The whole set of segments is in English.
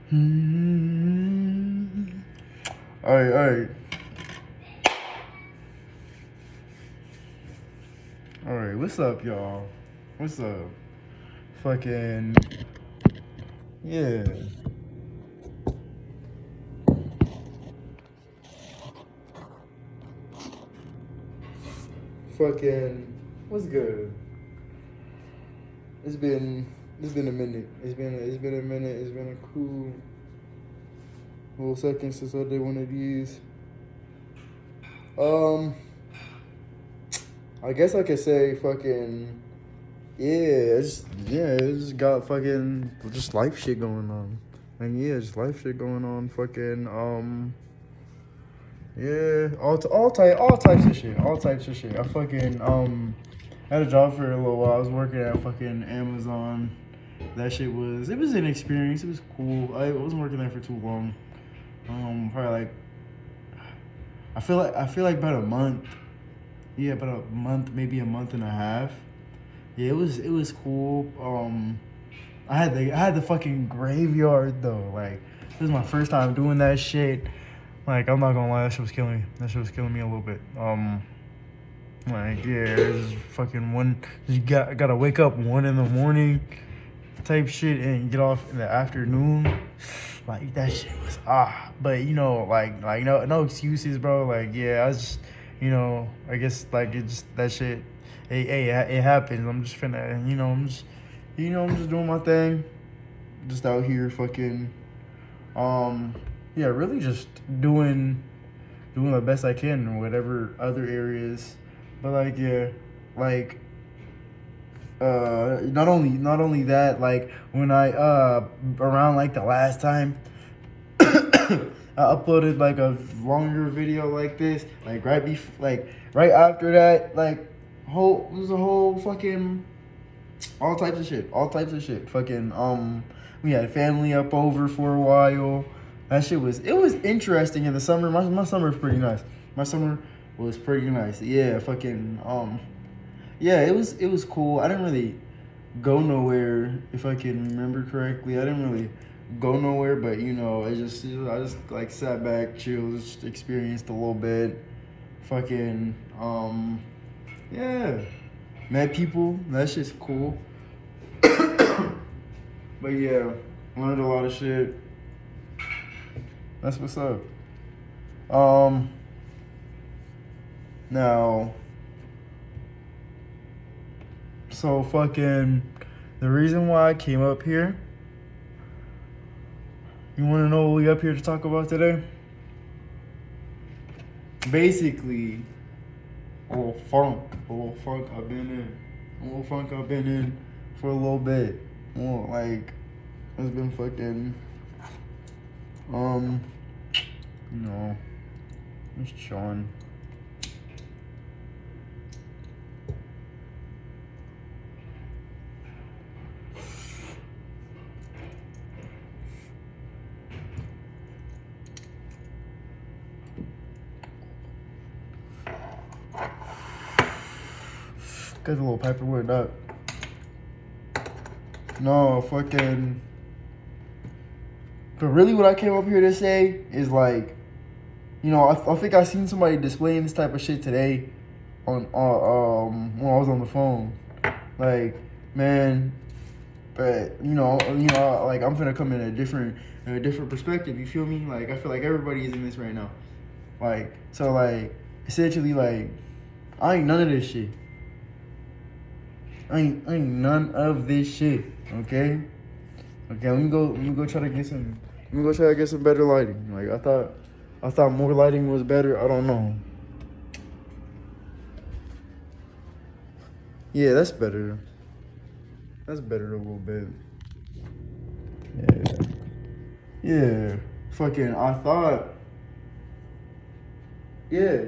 Alright. Alright, what's up, y'all? What's up? Fucking. Yeah. Fucking. What's good? It's been. It's been a minute. It's been a minute. It's been a cool little second since I did one of these. I guess I could say fucking. Yeah, it's just got fucking just life shit going on. And yeah, just life shit going on. Fucking yeah, all types of shit. All types of shit. I fucking had a job for a little while. I was working at fucking Amazon. That shit was an experience. It was cool. I wasn't working there for too long. Probably like I feel like about a month. Yeah, about a month, maybe a month and a half. Yeah, it was cool. I had the fucking graveyard though. Like this was my first time doing that shit. Like I'm not gonna lie, that shit was killing me. That shit was killing me a little bit. Like yeah, it's fucking one. You gotta wake up 1 a.m. type shit and get off in the afternoon. Like that shit was but you know like no excuses, bro. Like yeah, I was just I guess like it just that shit. It happens. I'm just finna I'm just doing my thing, just out here fucking yeah, really just doing the best I can in whatever other areas. But like yeah, like not only that, like when I around like the last time I uploaded like a longer video like this, like right after that, like it was a whole fucking all types of shit. Fucking we had family up over for a while. That shit was interesting in the summer. My summer was pretty nice. My summer was pretty nice. Yeah, fucking yeah, it was cool. I didn't really go nowhere if I can remember correctly. I didn't really go nowhere, but I just like sat back, chilled, just experienced a little bit. Fucking yeah. Met people. That shit's cool. But yeah, learned a lot of shit. That's what's up. Now, so fucking the reason why I came up here. You want to know what we up here to talk about today? Basically, a little funk I've been in for a little bit. Well, like it's been fucking just chilling. Got a little paper with that. No, fucking. But really, what I came up here to say is like, I think I seen somebody displaying this type of shit today, on when I was on the phone. Like, man, but like I'm finna come in a different perspective. You feel me? Like I feel like everybody is in this right now. Like so, like essentially, like I ain't none of this shit. I ain't none of this shit. Okay. Let me go try to get some. Let me go try to get some better lighting. Like I thought more lighting was better. I don't know. Yeah, that's better. That's better a little bit. Yeah. Fucking. I thought. Yeah.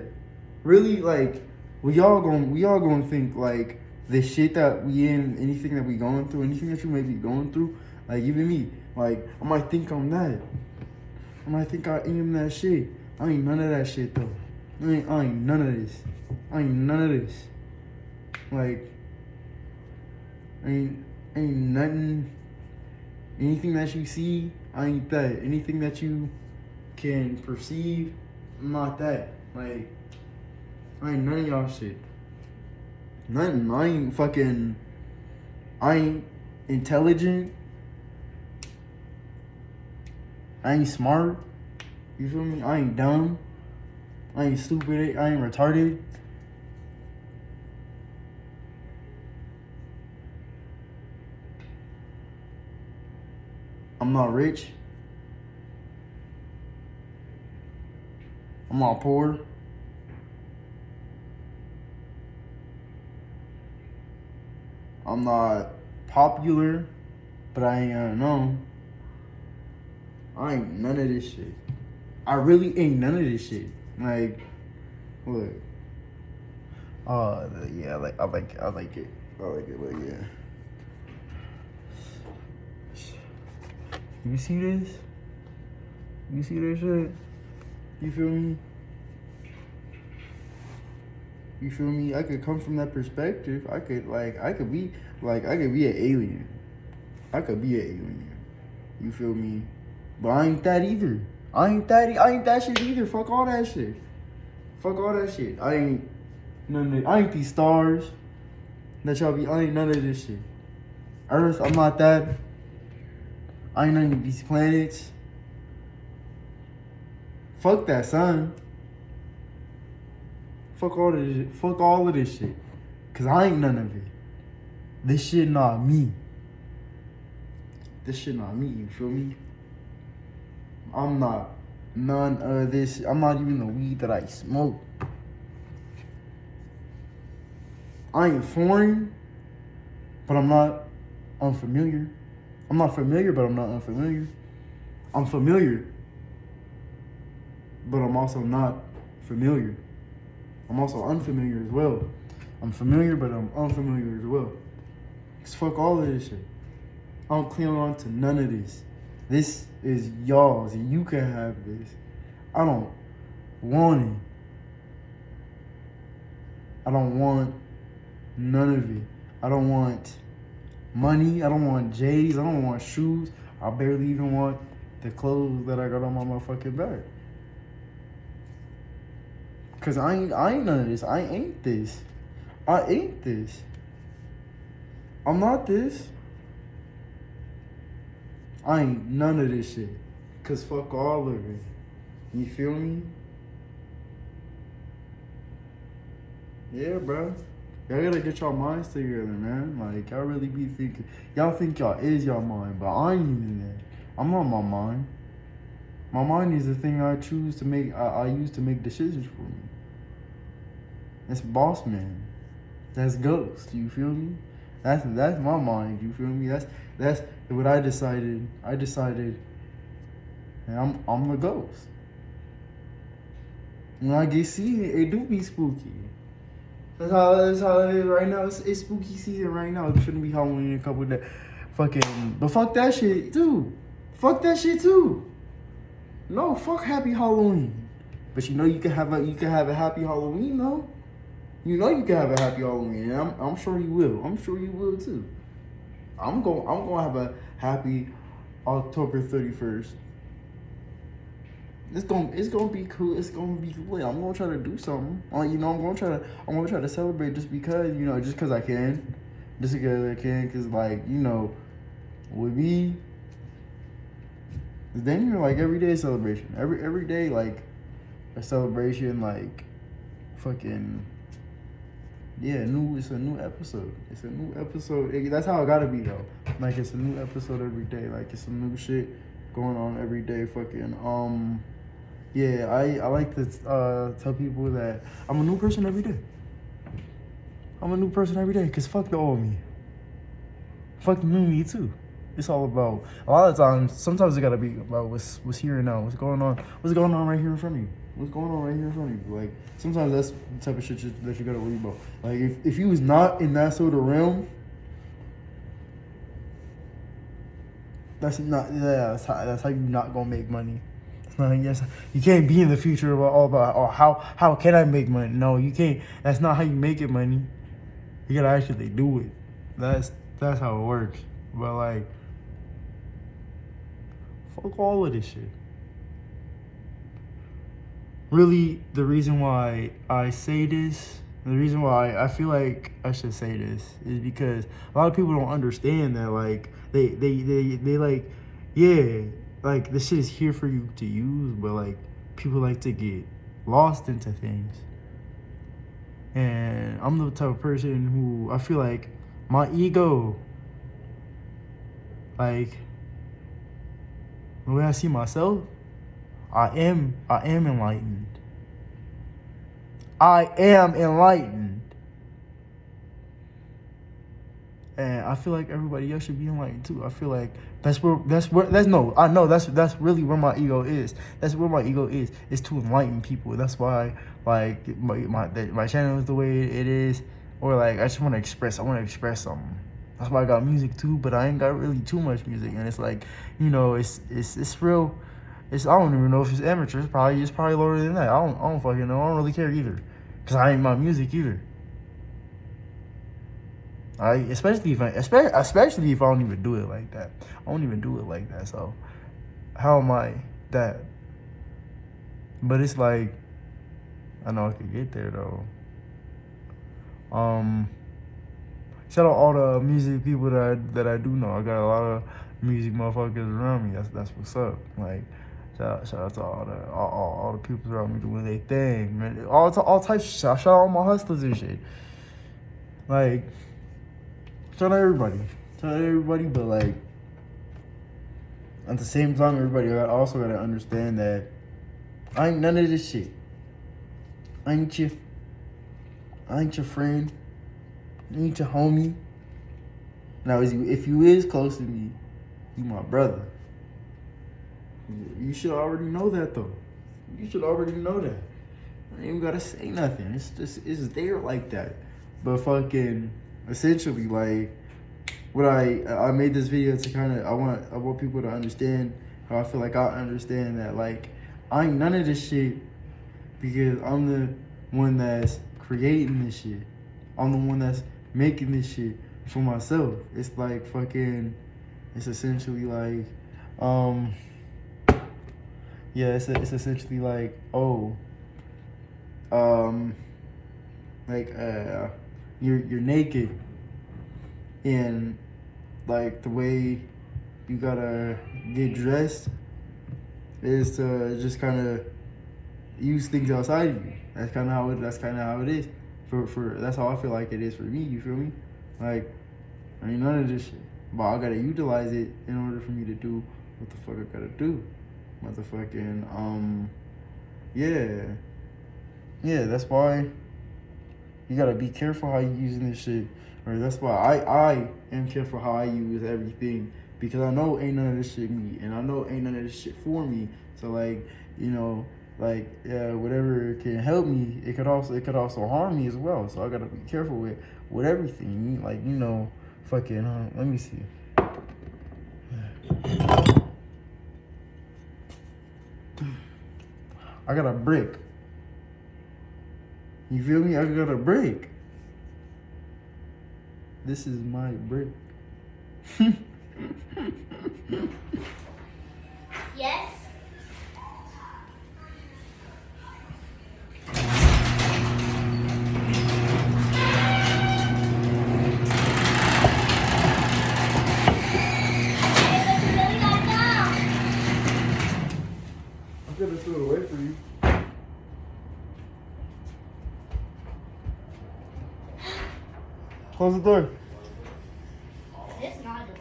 Really, like we all gonna think like the shit that we in, anything that we going through, anything that you may be going through, like even me, like I might think I'm that. I might think I am that shit. I ain't none of that shit though. I ain't none of this. I ain't none of this. Like ain't nothing. Anything that you see, I ain't that. Anything that you can perceive, I'm not that. Like, I ain't none of y'all shit. Nothing. I ain't intelligent. I ain't smart. You feel me? I ain't dumb. I ain't stupid. I ain't retarded. I'm not rich. I'm not poor. I'm not popular, but I ain't unknown. I ain't none of this shit. I really ain't none of this shit. Like, look. Yeah, I like it. I like it, but yeah. You see this? You see this shit? You feel me? You feel me? I could come from that perspective. I could be an alien. I could be an alien. You feel me? But I ain't that either. I ain't that shit either. Fuck all that shit. Fuck all that shit. I ain't these stars that y'all be. I ain't none of this shit. Earth, I'm not that. I ain't none of these planets. Fuck that sun. Fuck all of this shit. Fuck all of this shit. Cause I ain't none of it. This shit not me. This shit not me, you feel me? I'm not none of this. I'm not even the weed that I smoke. I ain't foreign, but I'm not unfamiliar. I'm not familiar, but I'm not unfamiliar. I'm familiar, but I'm also not familiar. I'm also unfamiliar as well. I'm familiar, but I'm unfamiliar as well. Cause fuck all of this shit. I don't cling on to none of this. This is y'all's. You can have this. I don't want it. I don't want none of it. I don't want money. I don't want J's. I don't want shoes. I barely even want the clothes that I got on my motherfucking back. Cause I ain't none of this. I ain't this. I ain't this. I'm not this. I ain't none of this shit. Cause fuck all of it. You feel me? Yeah, bro. Y'all gotta get y'all minds together, man. Like, y'all really be thinking. Y'all think y'all is y'all mind, but I ain't even that. I'm not my mind. My mind is the thing I choose to make. I use to make decisions for me. That's boss man. That's ghost. You feel me? That's my mind. You feel me? That's what I decided. I decided. And I'm the ghost. When I get seen, it do be spooky. That's how it is right now. It's spooky season right now. It's finna be Halloween in a couple of days. But fuck that shit too. Fuck that shit too. No, fuck Happy Halloween. But you know you can have a Happy Halloween, though. You know you can have a Happy Halloween, and I'm sure you will. I'm sure you will too. I'm gonna have a happy October 31st. It's gonna be cool. It's gonna be lit. I'm gonna try to do something. I'm gonna try to celebrate just because I can, cause like with me, it's damn near like every day celebration. Every day like a celebration, like fucking. Yeah, it's a new episode. It's a new episode. That's how it gotta be though. Like it's a new episode every day. Like it's some new shit going on every day. Fucking yeah. I like to tell people that I'm a new person every day. I'm a new person every day. Cause fuck the old me. Fuck the new me too. It's all about a lot of times. Sometimes it gotta be about what's here and now. What's going on right here in front of you. What's going on right here in front of you? Like, sometimes that's the type of shit that you gotta worry about. Like, if you was not in that sort of realm, that's how you not gonna make money. It's not, yes, you can't be in the future about how can I make money? No, you can't. That's not how you make it money. You gotta actually do it. That's how it works. But like, Fuck all of this shit. Really, the reason why I say this, the reason why I feel like I should say this is because a lot of people don't understand that, like, they like, yeah, like, this shit is here for you to use, but, like, people like to get lost into things. And I'm the type of person who I feel like my ego, like, the way I see myself, I am enlightened. I am enlightened. And I feel like everybody else should be enlightened too. I feel like that's really where my ego is. That's where my ego is to enlighten people. That's why, like, my channel is the way it is, or like I want to express something. That's why I got music too, but I ain't got really too much music, and it's like, you know, it's real. I don't even know if it's amateur. It's probably lower than that. I don't fucking know. I don't really care either, cause I ain't my music either. Especially if I don't even do it like that. I don't even do it like that. So how am I that? But it's like, I know I could get there though. Shout out all the music people that I do know. I got a lot of music motherfuckers around me. That's what's up. Like, shout out to all the people around me doing their thing, man. All types of shit. Shout out all my hustlers and shit. Like, shout out everybody. But like, at the same time, everybody also gotta understand that I ain't none of this shit. I ain't your friend. I ain't your homie. Now, if you is close to me, you my brother. You should already know that though. You should already know that. I ain't even gotta say nothing. It's there like that. But fucking, essentially, like, what I made this video to kind of, I want people to understand how I feel like I understand that, like, I ain't none of this shit because I'm the one that's creating this shit. I'm the one that's making this shit for myself. It's like fucking, it's essentially like, yeah, it's essentially like, like, you're naked, and like the way you gotta get dressed is to just kind of use things outside of you. That's kind of how it is. For that's how I feel like it is for me. You feel me? Like, I ain't none of this shit, but I gotta utilize it in order for me to do what the fuck I gotta do. Motherfucking yeah. That's why you gotta be careful how you using this shit. Or that's why I am careful how I use everything, because I know ain't none of this shit me, and I know ain't none of this shit for me. So like, you know, like, whatever can help me, it could also harm me as well. So I gotta be careful with everything. Like, you know, fucking let me see. I got a brick. You feel me? I got a brick. This is my brick. Yes. I'm gonna throw it away for you. Close the door. It's not a door.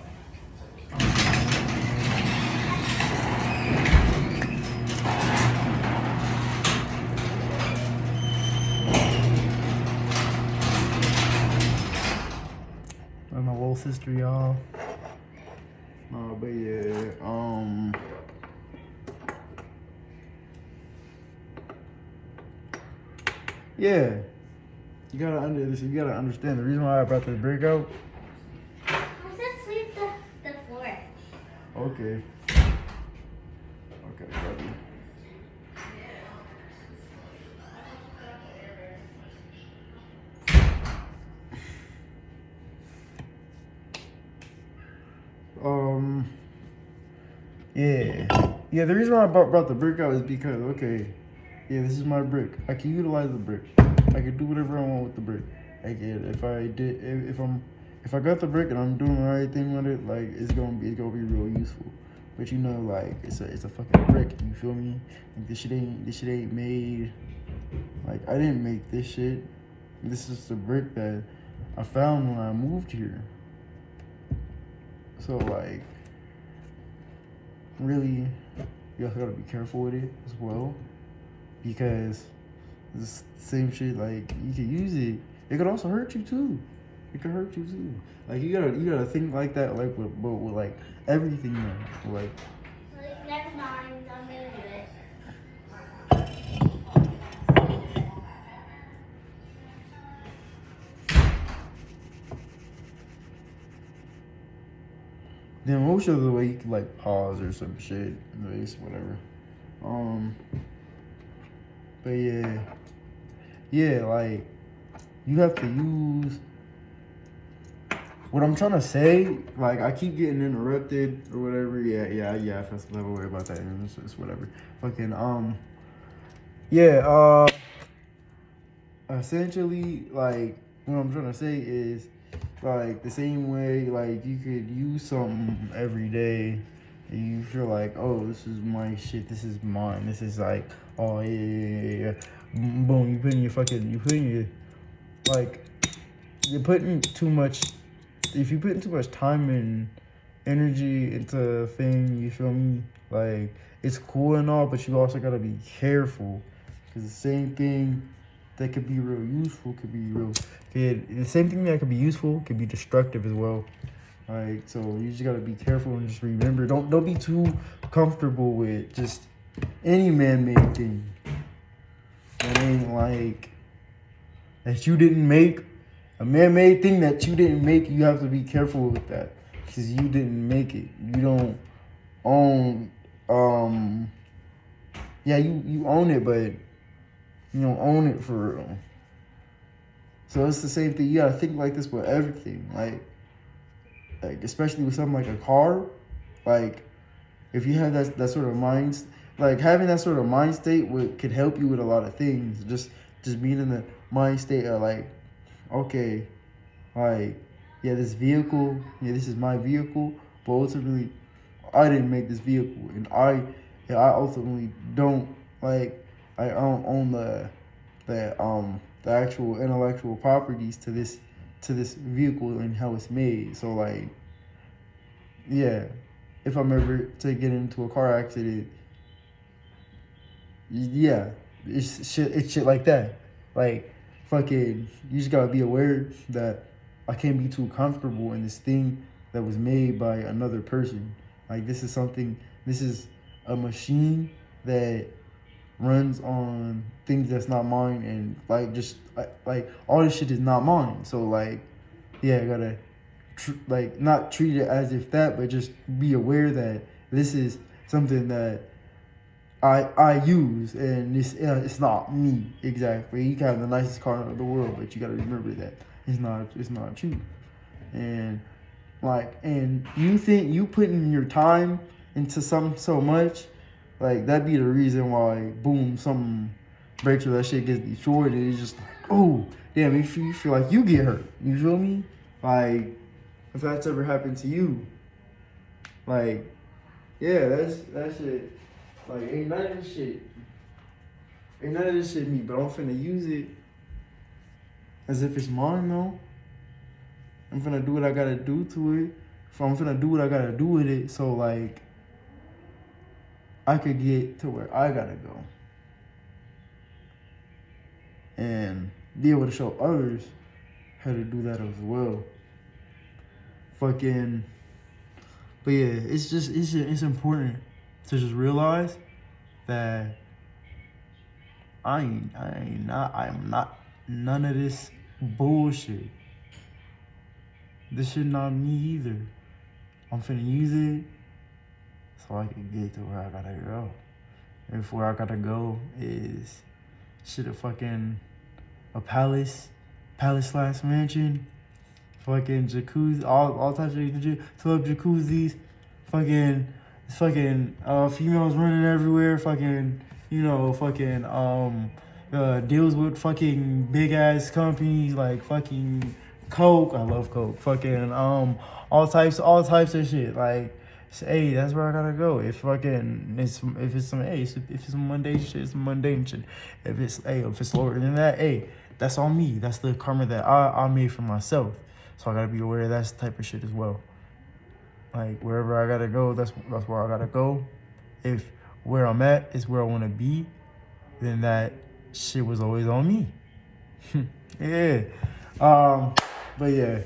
That's my little sister, y'all. But yeah, yeah. You gotta understand the reason why I brought this brick out. I said sweep the floor. Okay. Okay, got you. Yeah. The reason why I brought the brick out is because okay, yeah, this is my brick. I can utilize the brick. I can do whatever I want with the brick. Like if I got the brick and I'm doing the right thing with it, like it's gonna be real useful. But you know, like it's a fucking brick. You feel me? Like this shit ain't made. Like I didn't make this shit. This is the brick that I found when I moved here. So like, really, you also gotta be careful with it as well, because this same shit, like you can use it. It could also hurt you too. It could hurt you too. Like you gotta think like that, like with like everything, now. Like Never mind, I'm gonna do it. then most of the way you can like pause or some shit, race, whatever. But yeah, like you have to use what I'm trying to say. Like I keep getting interrupted or whatever. Yeah. First never worry about that. It's whatever. Fucking yeah. Essentially, like what I'm trying to say is like the same way like you could use something every day and you feel like, oh, this is my shit, this is mine, this is like, oh yeah. Boom, you like you're putting too much. If you put too much time and energy into a thing, you feel me, like it's cool and all, but you also gotta be careful, because the same thing that could be real useful could be real. The same thing that could be useful could be destructive as well. Like, so you just gotta be careful and just remember, don't be too comfortable with just any man-made thing that ain't like that you didn't make. A man-made thing that you didn't make, you have to be careful with that, because you didn't make it. You don't own. Yeah, you own it, but you don't own it for real. So it's the same thing. You gotta think like this with everything. Like especially with something like a car. Like if you have that sort of mind, like having that sort of mind state could help you with a lot of things. Just being in the mind state of like, okay, like yeah, this is my vehicle, but ultimately I didn't make this vehicle, and I ultimately don't like I don't own the actual intellectual properties to this vehicle and how it's made. So like, yeah, if I'm ever to get into a car accident, yeah, it's shit like that. Like fucking, you just gotta be aware that I can't be too comfortable in this thing that was made by another person. Like this is a machine that runs on things that's not mine, and like just like all this shit is not mine. So like, yeah, I gotta like not treat it as if that, but just be aware that this is something that I use, and it's not me exactly. You can have the nicest car in the world, but you gotta remember that it's not you. And like, and you think you putting your time into something so much, like that be the reason why boom, something breaks or that shit gets destroyed, and it's just like, oh damn, you feel like you get hurt. You feel me? Like if that's ever happened to you, like yeah, that shit. Like ain't none of this shit me, but I'm finna use it as if it's mine though. I'm finna do what I gotta do to it. So I'm finna do what I gotta do with it, so like I could get to where I gotta go. And be able to show others how to do that as well. Fucking, but yeah, it's important to just realize that I'm not none of this bullshit. This shit not me either. I'm finna use it so I can get to where I gotta go. And where I gotta go is shit a palace slash mansion, fucking jacuzzi, all types of tub jacuzzis, fucking fucking females running everywhere, fucking, you know, fucking deals with fucking big ass companies like fucking Coke. I love Coke. Fucking all types of shit. Like, hey, that's where I gotta go. If it's some mundane shit, it's some mundane shit. If it's lower than that, hey, that's on me. That's the karma that I made for myself. So I gotta be aware of that type of shit as well. Like, wherever I gotta go, that's where I gotta go. If where I'm at is where I wanna be, then that shit was always on me. Yeah. But yeah,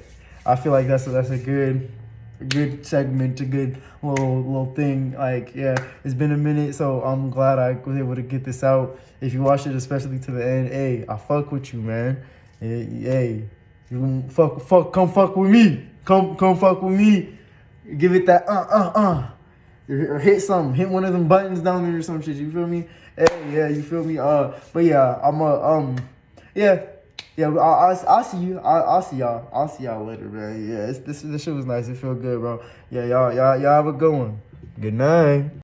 I feel like that's a good segment, a good little thing. Like, yeah, it's been a minute, so I'm glad I was able to get this out. If you watch it, especially to the end, hey, I fuck with you, man. Hey, you come fuck with me. Come fuck with me. Give it that or hit something. Hit one of them buttons down there or some shit. You feel me? Hey, yeah, you feel me? But yeah, yeah. Yeah, I'll see you. I'll see y'all. I'll see y'all later, man. Yeah, this shit was nice. It felt good, bro. Yeah, y'all have a good one. Good night.